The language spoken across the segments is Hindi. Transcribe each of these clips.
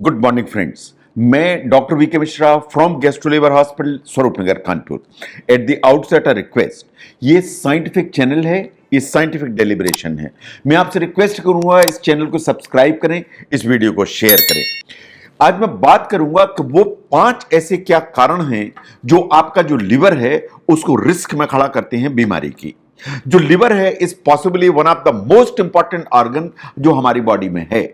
Good morning friends. मैं doctor V K Mishra from gastro hospital Swaroopnagar Kanpur. At the outset a request, ये साइंटिफिक चैनल है, ये साइंटिफिक डेलिब्रेशन है। मैं आपसे रिक्वेस्ट करूंगा इस चैनल को सब्सक्राइब करें, इस वीडियो को शेयर करें। आज मैं बात करूंगा कि वो 5 ऐसे क्या कारण हैं जो आपका जो लिवर है उसको रिस्क में खड़ा करते हैं बीमारी की। जो लिवर है is possibly one of the most important organ जो हमारी बॉडी में है।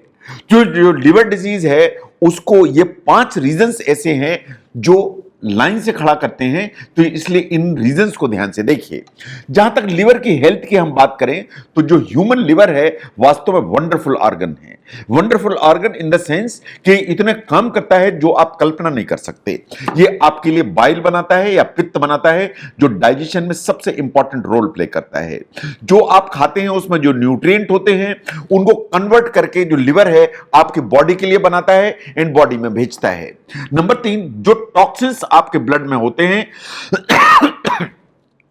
जो लिवर डिजीज है उसको ये 5 रीजंस ऐसे हैं जो लाइन से खड़ा करते हैं, तो इसलिए इन रीजंस को ध्यान से देखिए। जहां तक लिवर की हेल्थ की हम बात करें तो जो ह्यूमन लिवर है वास्तव में वंडरफुल ऑर्गन है। Wonderful organ in the sense कि इतने काम करता है जो आप कल्पना नहीं कर सकते। ये आपके लिए बाइल बनाता है या पित्त बनाता है जो डाइजेशन में सबसे इंपॉर्टेंट रोल प्ले करता है। जो आप खाते हैं उसमें जो न्यूट्रिएंट होते हैं उनको कन्वर्ट करके जो लिवर है आपकी बॉडी के लिए बनाता है एंड बॉडी में भेजता है। नंबर 3, जो टॉक्सिन्स आपके ब्लड में होते हैं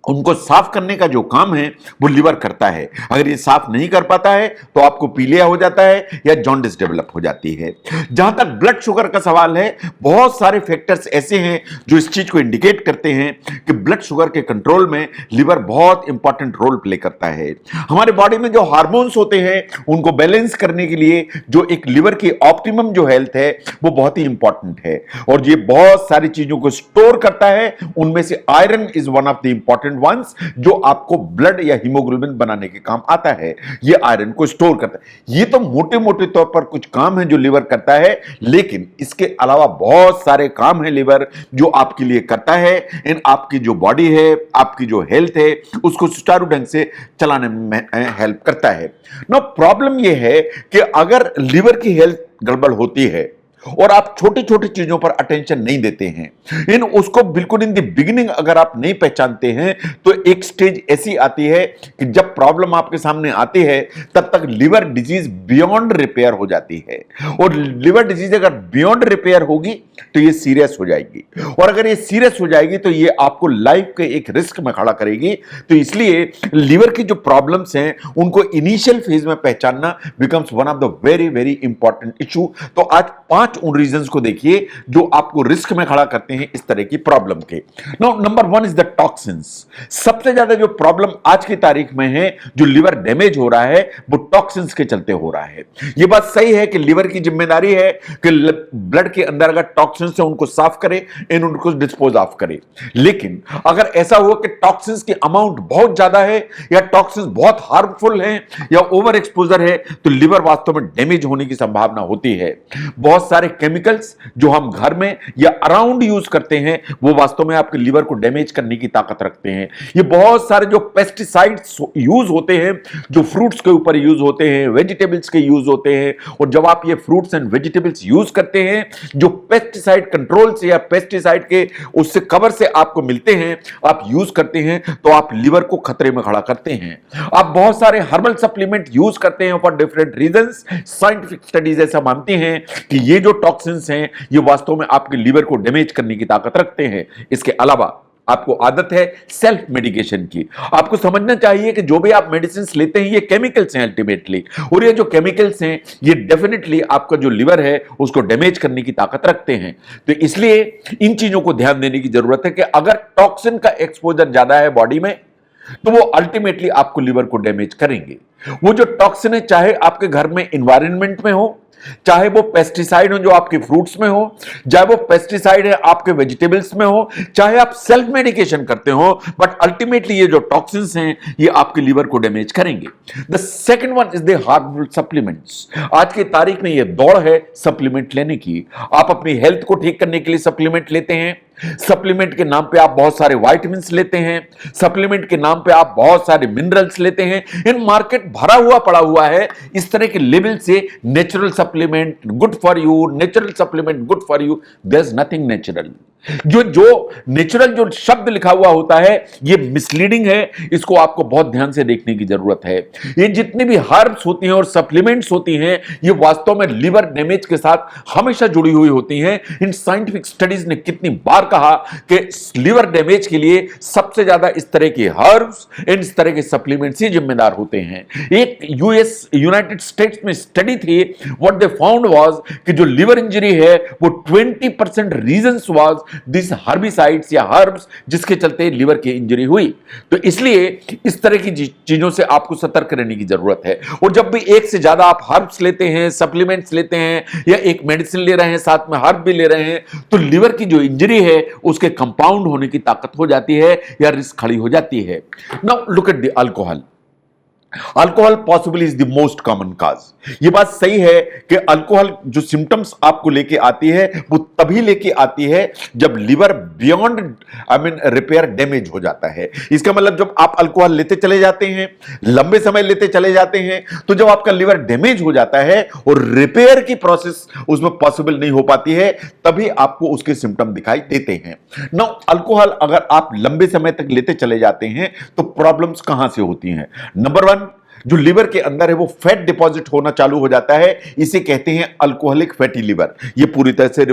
उनको साफ करने का जो काम है वो लिवर करता है। अगर ये साफ नहीं कर पाता है तो आपको पीलिया हो जाता है या जॉन्डिस डेवलप हो जाती है। जहां तक ब्लड शुगर का सवाल है, बहुत सारे फैक्टर्स ऐसे हैं जो इस चीज को इंडिकेट करते हैं कि ब्लड शुगर के कंट्रोल में लिवर बहुत इंपॉर्टेंट रोल प्ले करता है। हमारे बॉडी में जो हार्मोन्स होते हैं उनको बैलेंस करने के लिए जो एक लिवर की ऑप्टिमम जो हेल्थ है वो बहुत ही इंपॉर्टेंट है और ये बहुत सारी चीजों को स्टोर करता है। उनमें से iron is one of the important ones जो आपको ब्लड या हीमोग्लोबिन बनाने के काम आता है। ये आयरन को स्टोर करता है। ये तो मोटे मोटे तौर पर कुछ काम है जो लिवर करता है, लेकिन इसके अलावा बहुत सारे काम है लिवर जो आपके लिए करता है इन आपकी जो बॉडी है, आपकी जो हेल्थ है उसको सुचारू ढंग से चलाने में हेल्प करता है। नो प्रॉब्लम ये है कि अगर लिवर की हेल्थ गड़बड़ होती है और आप छोटी छोटी चीजों पर अटेंशन नहीं देते हैं, उसको बिल्कुल इन द बिगिनिंग अगर आप नहीं पहचानते हैं तो एक स्टेज ऐसी आती है कि जब प्रॉब्लम आपके सामने आती है तब तक लिवर डिजीज बियॉन्ड रिपेयर हो जाती है। और लिवर डिजीज अगर बियॉन्ड रिपेयर होगी तो ये सीरियस हो जाएगी, और अगर ये सीरियस हो जाएगी तो ये आपको लाइफ के एक रिस्क में खड़ा करेगी। तो इसलिए लिवर की जो प्रॉब्लम्स हैं उनको इनिशियल फेज में पहचानना becomes one of the very very important issue. तो आज 5 उन रीजंस को देखिए जो आपको रिस्क में खड़ा करते हैं इस तरह की प्रॉब्लम के। Now number 1 is the toxins. सबसे ज्यादा जो प्रॉब्लम आज की तारीख में है, जो लिवर डैमेज हो रहा है वो टॉक्सिन्स के चलते हो रहा है। ये बात सही है कि लिवर की जिम्मेदारी है कि ब्लड के अंदर अगर टॉक्सिन्स है उनको साफ करे एंड उनको डिस्पोज ऑफ करे। लेकिन अगर ऐसा हुआ कि टॉक्सिन्स की अमाउंट बहुत ज्यादा है या टॉक्सिन्स बहुत हार्मफुल हैं या ओवर एक्सपोजर है तो लिवर वास्तव में डैमेज होने की संभावना होती है। बहुत सारे केमिकल्स जो हम घर में या अराउंड यूज करते हैं वो वास्तव में आपके लिवर को डैमेज करने की ताकत रखते हैं। ये बहुत सारे जो पेस्टिसाइड्स यूज होते हैं, जो फ्रूट्स के ऊपर यूज होते हैं, वेजिटेबल्स के यूज होते हैं, और जब आप ये फ्रूट्स एंड वेजिटेबल्स यूज करते हैं जो पेस्टिसाइड कंट्रोल से या पेस्टिसाइड के उससे कवर से आपको मिलते हैं, आप यूज करते हैं तो आप लिवर को खतरे में खड़ा करते हैं। आप बहुत सारे हर्बल सप्लीमेंट यूज करते हैं for different reasons. Scientific studies ऐसा मानती हैं कि ये जो टॉक्सिन्स हैं ये वास्तव में आपके लिवर को डैमेज करने की ताकत रखते हैं। इसके अलावा आपको आदत है सेल्फ मेडिकेशन की। आपको समझना चाहिए कि जो भी आप मेडिसिन लेते हैं ये केमिकल्स हैं अल्टीमेटली, और ये जो केमिकल्स हैं ये डेफिनेटली आपका जो लिवर है उसको डैमेज करने की ताकत रखते हैं। तो इसलिए इन चीजों को ध्यान देने की जरूरत है कि अगर टॉक्सिन का एक्सपोजर ज्यादा है बॉडी में तो वो अल्टीमेटली आपको लिवर को डैमेज करेंगे। वो जो टॉक्सिन है चाहे आपके घर में एनवायरनमेंट में हो, चाहे वो पेस्टिसाइड हो जो आपके फ्रूट्स में हो, चाहे वो पेस्टिसाइड है आपके वेजिटेबल्स में हो, चाहे आप सेल्फ मेडिकेशन करते हो, बट अल्टीमेटली ये जो टॉक्सिन्स हैं ये आपके लिवर को डैमेज करेंगे। The second one is the harmful supplements. आज की तारीख में ये दौड़ है सप्लीमेंट लेने की। आप अपनी हेल्थ को ठीक करने के लिए सप्लीमेंट लेते हैं। सप्लीमेंट के नाम पे आप बहुत सारे विटामिन्स लेते हैं, सप्लीमेंट के नाम पे आप बहुत सारे मिनरल्स लेते हैं। इन मार्केट भरा हुआ पड़ा हुआ है इस तरह के लेबल से, natural supplement good for you, natural supplement good for you. There is nothing natural. जो जो नेचुरल जो शब्द लिखा हुआ होता है ये मिसलीडिंग है, इसको आपको बहुत ध्यान से देखने की जरूरत है। ये जितनी भी हर्ब्स होती हैं और सप्लीमेंट्स होती हैं ये वास्तव में लिवर डैमेज के साथ हमेशा जुड़ी हुई होती हैं। इन साइंटिफिक स्टडीज ने कितनी बार कहा कि लिवर डैमेज के लिए सबसे ज्यादा इस तरह के हर्ब्स, इस तरह के सप्लीमेंट्स ही जिम्मेदार होते हैं। एक यूनाइटेड स्टेट्स में स्टडी थी, व्हाट दे फाउंड वाज कि जो लिवर इंजरी है वो 20% रीजंस वाज दिस हर्बिसाइड्स या हर्ब्स जिसके चलते लिवर की इंजरी हुई। तो इसलिए इस तरह की चीजों से आपको सतर्क रहने की जरूरत है। और जब भी एक से ज्यादा आप हर्ब्स लेते हैं, सप्लीमेंट्स लेते हैं या एक मेडिसिन ले रहे हैं साथ में हर्ब भी ले रहे हैं, तो लिवर की जो इंजरी है उसके कंपाउंड होने की ताकत हो जाती है या रिस्क खड़ी हो जाती है। Now look at the alcohol. Alcohol possibly is the most common cause. यह बात सही है कि अल्कोहल जो सिम्टम्स आपको लेके आती है वो तभी लेके आती है जब लिवर बियॉन्ड रिपेयर डैमेज हो जाता है। इसका मतलब जब आप अल्कोहल लेते चले जाते हैं, लंबे समय लेते चले जाते हैं, तो जब आपका लिवर डैमेज हो जाता है और रिपेयर की प्रोसेस उसमें पॉसिबल नहीं हो पाती है, तभी आपको उसके सिम्टम दिखाई देते हैं। नाउ अल्कोहल अगर आप लंबे समय तक लेते चले जाते हैं तो प्रॉब्लम्स कहां से होती हैं? नंबर 1, जो लिवर के अंदर है वो फैट डिपॉजिट होना चालू हो जाता है, इसे कहते हैं अल्कोहलिक फैटी लिवर। ये पूरी तरह से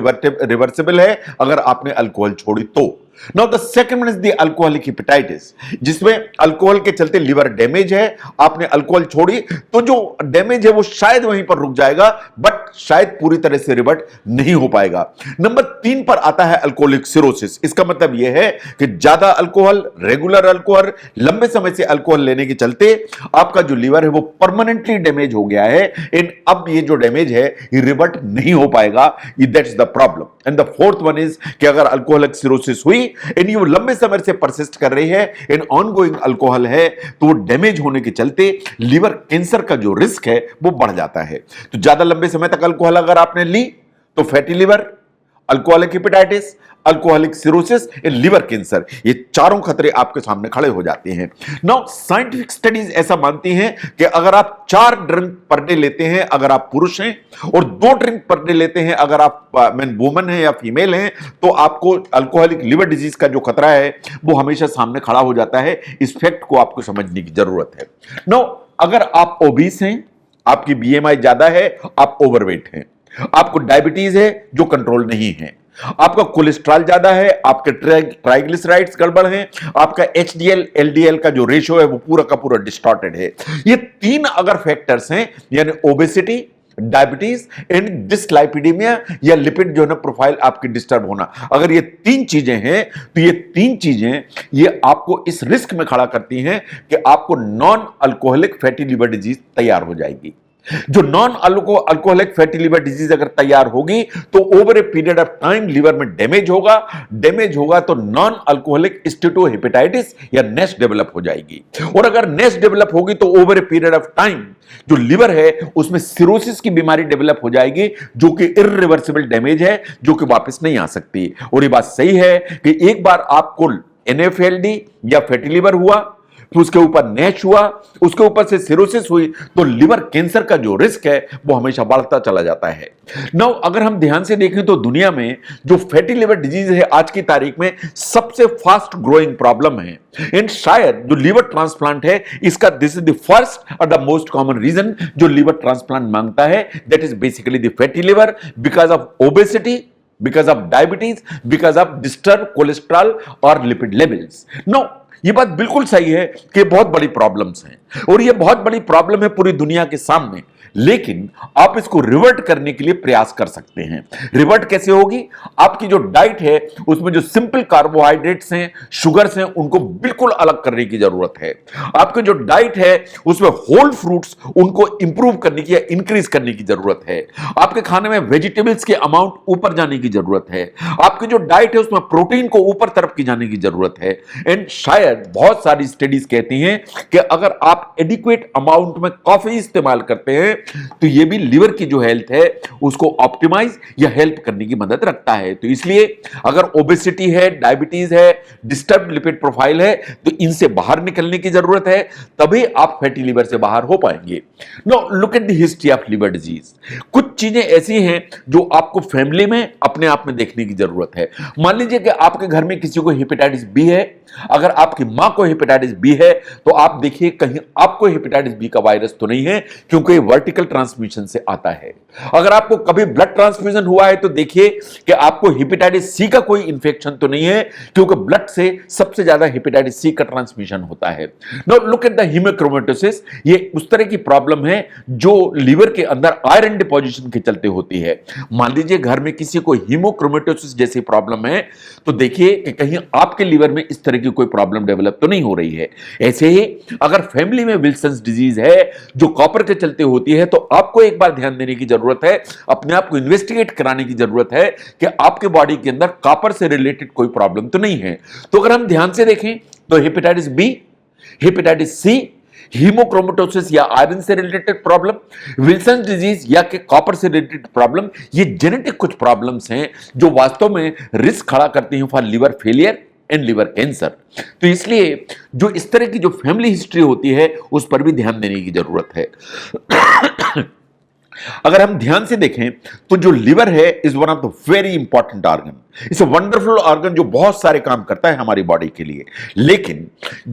रिवर्सिबल है अगर आपने अल्कोहल छोड़ी तो। Now the second one is the alcoholic hepatitis, जिसमें अल्कोहल के चलते लिवर डैमेज है, आपने अल्कोहल छोड़ी तो जो डैमेज है वो शायद वहीं पर रुक जाएगा बट शायद पूरी तरह से रिवर्ट नहीं हो पाएगा। नंबर 3 पर आता है अल्कोहलिक सिरोसिस। इसका मतलब यह है कि ज्यादा अल्कोहल, रेगुलर अल्कोहल, लंबे समय से अल्कोहल लेने के चलते आपका जो लिवर है वो परमानेंटली डैमेज हो गया है। इन अब ये जो डैमेज है ये रिवर्ट नहीं हो पाएगा। That's the problem. And the fourth one is कि अगर अल्कोहलिक सिरोसिस हुई इन ये लंबे समय से परसिस्ट कर रही है, इन ऑनगोइंग अल्कोहल है, तो वो डैमेज होने के चलते लिवर कैंसर का जो रिस्क है वो बढ़ जाता है। तो ज्यादा लंबे समय तक अल्कोहल अगर आपने ली तो fatty liver, alcoholic hepatitis, alcoholic cirrhosis and liver cancer, ये चारों खतरे आपके सामने खड़े हो जाते हैं। नाउ साइंटिफिक स्टडीज ऐसा मानती हैं कि अगर आप 4 ड्रिंक पर डे लेते हैं अगर आप पुरुष हैं और 2 ड्रिंक पर डे लेते हैं अगर आप वुमन हैं या फीमेल हैं, तो आपको अल्कोहलिक लिवर डिजीज का जो खतरा है वो हमेशा सामने खड़ा हो जाता है। इस फैक्ट को आपको समझने की जरूरत है। नाउ अगर आप ओबीस हैं, आपकी बीएमआई ज्यादा है, आप ओवरवेट हैं, आपको डायबिटीज है जो कंट्रोल नहीं है, आपका कोलेस्ट्रॉल ज्यादा है, आपके ट्राइग्लिसराइड्स गड़बड़ हैं, आपका एचडीएल एलडीएल का जो रेशियो है वो पूरा का पूरा डिस्टॉर्टेड है, ये 3 अगर फैक्टर्स हैं यानी ओबेसिटी, डायबिटीज एंड डिसलाइपिडीमिया या लिपिड जो है प्रोफाइल आपकी डिस्टर्ब होना, अगर ये 3 चीजें हैं तो ये 3 चीजें ये आपको इस रिस्क में खड़ा करती हैं कि आपको non alcoholic fatty liver disease तैयार हो जाएगी। जो non alcoholic fatty liver disease अगर तैयार होगी तो over a period of time liver में डैमेज होगा तो नॉन अल्कोहलिक स्टेटोहेपेटाइटिस या नेस डेवलप हो जाएगी। और अगर नेस डेवलप होगी तो over a period of time जो लिवर है उसमें सिरोसिस की बीमारी डेवलप हो जाएगी जो कि इरिवर्सिबल डैमेज है, जो कि वापस नहीं आ सकती। और ये बात सही है कि एक बार आपको एनएफएलडी या फैटी लिवर हुआ, तो उसके ऊपर नैश हुआ, उसके ऊपर से सिरोसिस हुई, तो लिवर कैंसर का जो रिस्क है वो हमेशा बढ़ता चला जाता है। नाउ अगर हम ध्यान से देखें तो दुनिया में जो फैटी लिवर डिजीज है आज की तारीख में सबसे फास्ट ग्रोइंग प्रॉब्लम है। एंड शायद जो लिवर ट्रांसप्लांट है इसका दिस इज द फर्स्ट और द मोस्ट कॉमन रीजन जो लिवर ट्रांसप्लांट मांगता है, that is basically the fatty liver because of obesity, because of diabetes, because of disturb cholesterol और लिपिड लेवल्स। नो, ये बात बिल्कुल सही है कि बहुत बड़ी प्रॉब्लम्स हैं और ये बहुत बड़ी प्रॉब्लम है पूरी दुनिया के सामने, लेकिन आप इसको रिवर्ट करने के लिए प्रयास कर सकते हैं। रिवर्ट कैसे होगी? आपकी जो डाइट है उसमें जो सिंपल कार्बोहाइड्रेट्स हैं, शुगर्स हैं, उनको बिल्कुल अलग करने की जरूरत है। आपकी जो डाइट है उसमें होल फ्रूट्स, उनको इंप्रूव करने की या इंक्रीज करने की जरूरत है। आपके खाने में वेजिटेबल्स के अमाउंट ऊपर जाने की जरूरत है। आपकी जो डाइट है उसमें प्रोटीन को ऊपर तरफ की जाने की जरूरत है। एंड शायद शायद बहुत सारी स्टडीज कहती हैं कि अगर आप एडिक्वेट अमाउंट में कॉफी इस्तेमाल करते हैं तो ये भी लिवर की जो हेल्थ है उसको ऑप्टिमाइज या हेल्प करने की मदद रखता है। तो इसलिए अगर ओबेसिटी है, डायबिटीज है, डिस्टर्ब लिपिड प्रोफाइल है, तो इनसे बाहर निकलने की जरूरत है, तभी आप फैटी लिवर से बाहर हो पाएंगे। Now look at the history of liver disease. कुछ चीजें ऐसी हैं जो आपको फैमिली में अपने आप में देखने की जरूरत है। मान लीजिए कि आपके घर में किसी को हेपेटाइटिस बी है, अगर आपकी मां को हेपेटाइटिस बी है तो आप देखिए कहीं आपको हेपेटाइटिस बी का वायरस तो नहीं है, क्योंकि वर्टिकल ट्रांसमिशन से आता है। अगर आपको कभी ब्लड ट्रांसफ्यूजन हुआ है तो देखिए कि आपको हेपेटाइटिस सी का कोई इंफेक्शन तो नहीं है, क्योंकि ब्लड से सबसे ज्यादा हेपेटाइटिस सी का ट्रांसमिशन होता है। Now look at the haemochromatosis. ये उस तरह की प्रॉब्लम है जो लिवर के अंदर आयरन डिपोजिशन के चलते होती है। मान लीजिए घर में किसी को हीमोक्रोमेटोसिस जैसी प्रॉब्लम है तो देखिए कि कहीं आपके लिवर में इस तरह की कोई प्रॉब्लम डेवलप तो नहीं हो रही है। ऐसे ही अगर फैमिली में विल्सन्स डिजीज है जो कॉपर के चलते होती है तो आपको एक बार ध्यान देने की जरूरत है, अपने आप को इन्वेस्टिगेट कराने की जरूरत है कि आपके बॉडी के अंदर कॉपर से रिलेटेड कोई प्रॉब्लम तो नहीं है। तो अगर हम ध्यान से देखें तो hepatitis B, hepatitis C, haemochromatosis या आयरन से रिलेटेड प्रॉब्लम, विल्सन डिजीज या के कॉपर से रिलेटेड प्रॉब्लम, ये जेनेटिक कुछ प्रॉब्लम्स हैं जो वास्तव में रिस्क खड़ा करती हैं for liver failure and liver cancer. तो इसलिए जो इस तरह की जो फैमिली हिस्ट्री होती है उस पर भी ध्यान देने की जरूरत है। अगर हम ध्यान से देखें तो जो लिवर है is one of the very important organ. It's a wonderful organ जो बहुत सारे काम करता है हमारी बॉडी के लिए। लेकिन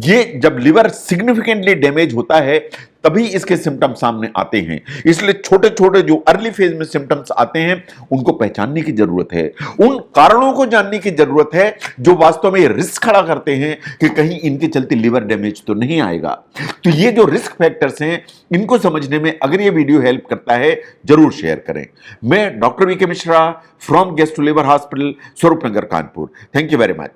ये जब लिवर सिग्निफिकेंटली डैमेज होता है तभी इसके सिम्टम्स सामने आते हैं। इसलिए छोटे छोटे जो अर्ली फेज में सिम्टम्स आते हैं उनको पहचानने की जरूरत है, उन कारणों को जानने की जरूरत है जो वास्तव में रिस्क खड़ा करते हैं कि कहीं इनके चलते लिवर डैमेज तो नहीं आएगा। तो ये जो रिस्क फैक्टर्स हैं इनको समझने में अगर ये वीडियो हेल्प करता है जरूर शेयर करें। मैं doctor V K Mishra from gastro liver hospital, Swarup Nagar, Kanpur. Thank you very much.